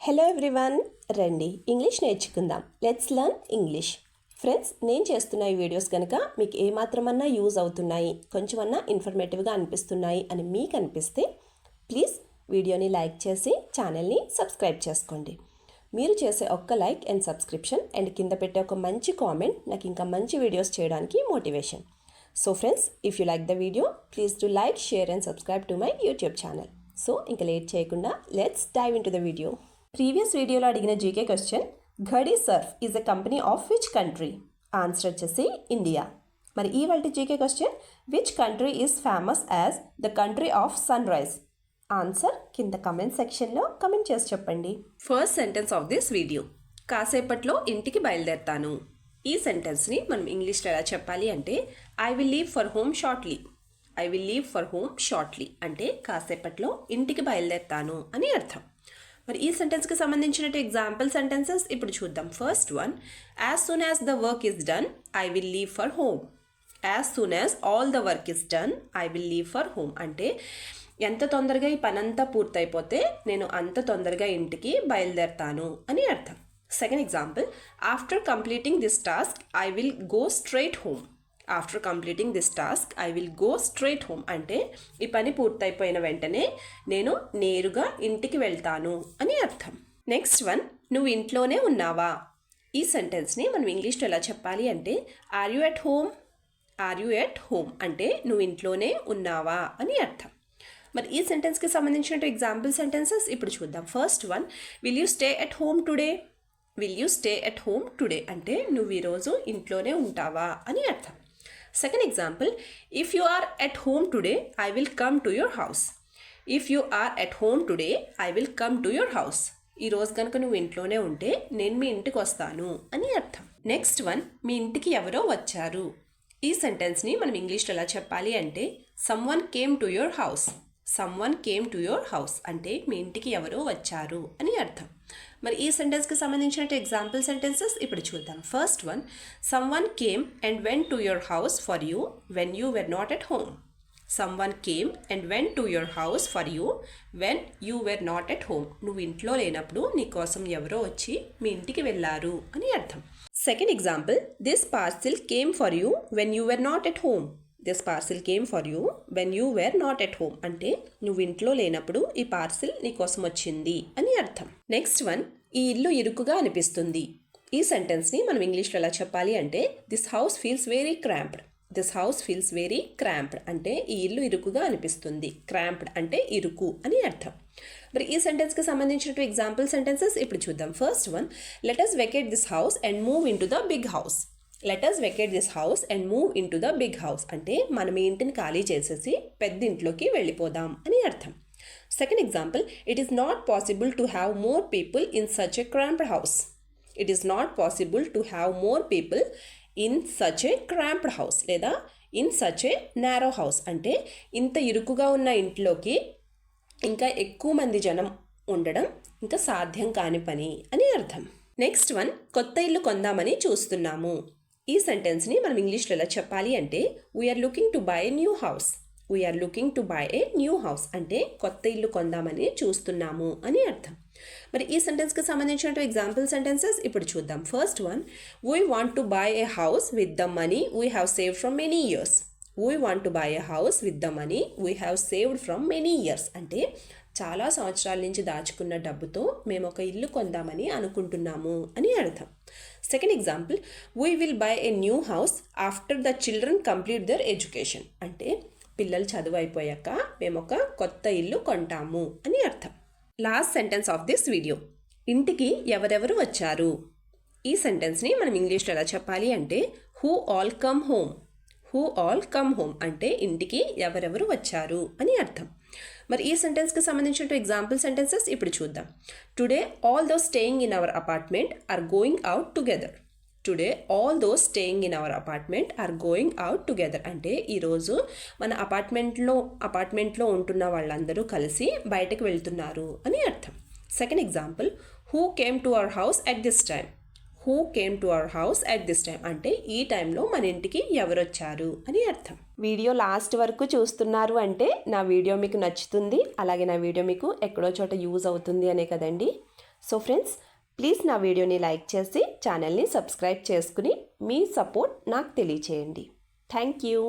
Hello everyone, రండి English నేర్చుకుందాం. Let's learn English. Friends, నేను చేస్తున్న ఈ వీడియోస్ కనుక మీకు ఏమాత్రమన్నా యూజ్ అవుతున్నాయి, కొంచెమన్నా ఇన్ఫర్మేటివ్గా అనిపిస్తున్నాయి అని మీకు అనిపిస్తే ప్లీజ్ వీడియోని లైక్ చేసి ఛానల్ని సబ్స్క్రైబ్ చేసుకోండి. మీరు చేసే ఒక్క లైక్ అండ్ సబ్స్క్రిప్షన్ అండ్ కింద పెట్టే ఒక మంచి కామెంట్ నాకు ఇంకా మంచి వీడియోస్ చేయడానికి motivation. So friends, if you like the video please do like, share and subscribe to my YouTube channel. So ఇంకా లేట్ చేయకుండా let's dive in to the video. Previous వీడియోలో అడిగిన GK question, Ghadi surf is a company of which country? Answer వచ్చేసి India. మరి ఇవాల్టి GK question, which country is famous as the country of sun rise? Answer కింద comment సెక్షన్లో comment చేసి చెప్పండి. First sentence of this video, కాసేపట్లో ఇంటికి బయలుదేరుతాను. ఈ సెంటెన్స్ని మనం ఇంగ్లీష్లో ఎలా చెప్పాలి అంటే, I will leave for home shortly. I will leave for home shortly అంటే కాసేపట్లో ఇంటికి బయలుదేరుతాను అని అర్థం. మరి ఈ సెంటెన్స్కి సంబంధించిన ఎగ్జాంపుల్ సెంటెన్సెస్ ఇప్పుడు చూద్దాం. First one, as soon as the work is done I will leave for home. As soon as all the work is done I will leave for home అంటే ఎంత తొందరగా ఈ పనంతా పూర్తయిపోతే నేను అంత తొందరగా ఇంటికి బయలుదేరుతాను అని అర్థం. Second example, after completing this task I will go straight home. After completing this task I will go straight home అంటే ఈ పని పూర్తయిపోయిన వెంటనే నేను నేరుగా ఇంటికి వెళ్తాను అని అర్థం. నెక్స్ట్ వన్, నువ్వు ఇంట్లోనే ఉన్నావా? ఈ సెంటెన్స్ని మనం ఇంగ్లీష్లో ఎలా చెప్పాలి అంటే, are you at home? Are you at home అంటే నువ్వు ఇంట్లోనే ఉన్నావా అని అర్థం. మరి ఈ సెంటెన్స్కి సంబంధించిన ఎగ్జాంపుల్ సెంటెన్సెస్ ఇప్పుడు చూద్దాం. First one, will you stay at home today? Will you stay at home today అంటే నువ్వు ఈరోజు ఇంట్లోనే ఉంటావా అని అర్థం. Second example, if you are at home today I will come to your house. If you are at home today I will come to your house. ఈరోజు కనుక నువ్వు ఇంట్లోనే ఉంటే నేను మీ ఇంటికి వస్తాను అని అర్థం. నెక్స్ట్ వన్, మీ ఇంటికి ఎవరో వచ్చారు. ఈ సెంటెన్స్ని మనం ఇంగ్లీష్లో ఎలా చెప్పాలి అంటే, someone came to your house. Someone came to your house అంటే మీ ఇంటికి ఎవరో వచ్చారు అని అర్థం. మరి ఈ సెంటెన్స్కి సంబంధించిన ఎగ్జాంపుల్ సెంటెన్సెస్ ఇప్పుడు చూద్దాం. First one, someone came and went to your house for you when you were not at home. Someone came and went to your house for you when you were not at home. నువ్వు ఇంట్లో లేనప్పుడు నీ కోసం ఎవరో వచ్చి మీ ఇంటికి వెళ్ళారు అని అర్థం. Second example, this parcel came for you when you were not at home. This parcel came for you when you were not at home అంటే నువ్వు ఇంట్లో లేనప్పుడు ఈ పార్సిల్ నీ కోసం వచ్చింది అని అర్థం. నెక్స్ట్ వన్, ఈ ఇల్లు ఇరుకుగా అనిపిస్తుంది. ఈ సెంటెన్స్ని మనం ఇంగ్లీష్లో ఎలా చెప్పాలి అంటే, this house feels very cramped. This house feels very cramped అంటే ఈ ఇల్లు ఇరుకుగా అనిపిస్తుంది. క్రాంప్డ్ అంటే ఇరుకు అని అర్థం. మరి ఈ సెంటెన్స్కి సంబంధించిన ఎగ్జాంపుల్ సెంటెన్సెస్ ఇప్పుడు చూద్దాం. First one, let us vacate this house and move into the big house. Let us vacate this house and move into the big house అంటే మనం ఈ ఇంటిని ఖాళీ చేసేసి పెద్ద ఇంట్లోకి వెళ్ళిపోదాం అని అర్థం. Second example, it is not possible to have more people in such a cramped house. It is not possible to have more people in such a cramped house లేదా in such a narrow house అంటే ఇంత ఇరుకుగా ఉన్న ఇంట్లోకి ఇంకా ఎక్కువ మంది జనం ఉండడం ఇంకా సాధ్యం కాని పని అని అర్థం. నెక్స్ట్ వన్, కొత్త ఇల్లు కొందామని చూస్తున్నాము. ఈ సెంటెన్స్ని మనం ఇంగ్లీష్లో ఎలా చెప్పాలి అంటే, we are looking to buy a new house. We are looking to buy a new house అంటే కొత్త ఇల్లు కొందామని చూస్తున్నాము అని అర్థం. మరి ఈ సెంటెన్స్కి సంబంధించిన ఎగ్జాంపుల్ సెంటెన్సెస్ ఇప్పుడు చూద్దాం. First one, we want to buy A house with the money we have saved from many years. We want to buy A house with the money we have saved from many years అంటే చాలా సంవత్సరాల నుంచి దాచుకున్న డబ్బుతో మేము ఒక ఇల్లు కొందామని అనుకుంటున్నాము అని అర్థం. Second example, we will buy a new house after the children complete there education అంటే పిల్లలు చదువు అయిపోయాక మేము ఒక కొత్త ఇల్లు కొంటాము అని అర్థం. Last sentence of this video, ఇంటికి ఎవరెవరు వచ్చారు. ఈ సెంటెన్స్ని మనం ఇంగ్లీష్లో ఎలా చెప్పాలి అంటే, who all come home. Who all come home అంటే ఇంటికి ఎవరెవరు వచ్చారు అని అర్థం. మరి ఈ సెంటెన్స్కి సంబంధించిన ఎగ్జాంపుల్ సెంటెన్సెస్ ఇప్పుడు చూద్దాం. Today all those staying in our apartment are going out together. Today all those staying in our apartment are going out together అంటే ఈరోజు మన అపార్ట్మెంట్లో ఉంటున్న వాళ్ళందరూ కలిసి బయటకు వెళ్తున్నారు అని అర్థం. Second example, who came to our house at this time. Who came to our house at this time అంటే ఈ టైంలో మన ఇంటికి ఎవరొచ్చారు అని అర్థం. వీడియో లాస్ట్ వరకు చూస్తున్నారు అంటే నా వీడియో మీకు నచ్చుతుంది, అలాగే నా వీడియో మీకు ఎక్కడో చోట యూజ్ అవుతుంది అనే కదండి. సో ఫ్రెండ్స్, ప్లీజ్ నా వీడియోని లైక్ చేసి ఛానల్ని సబ్స్క్రైబ్ చేసుకుని మీ సపోర్ట్ నాకు తెలియచేయండి. Thank you.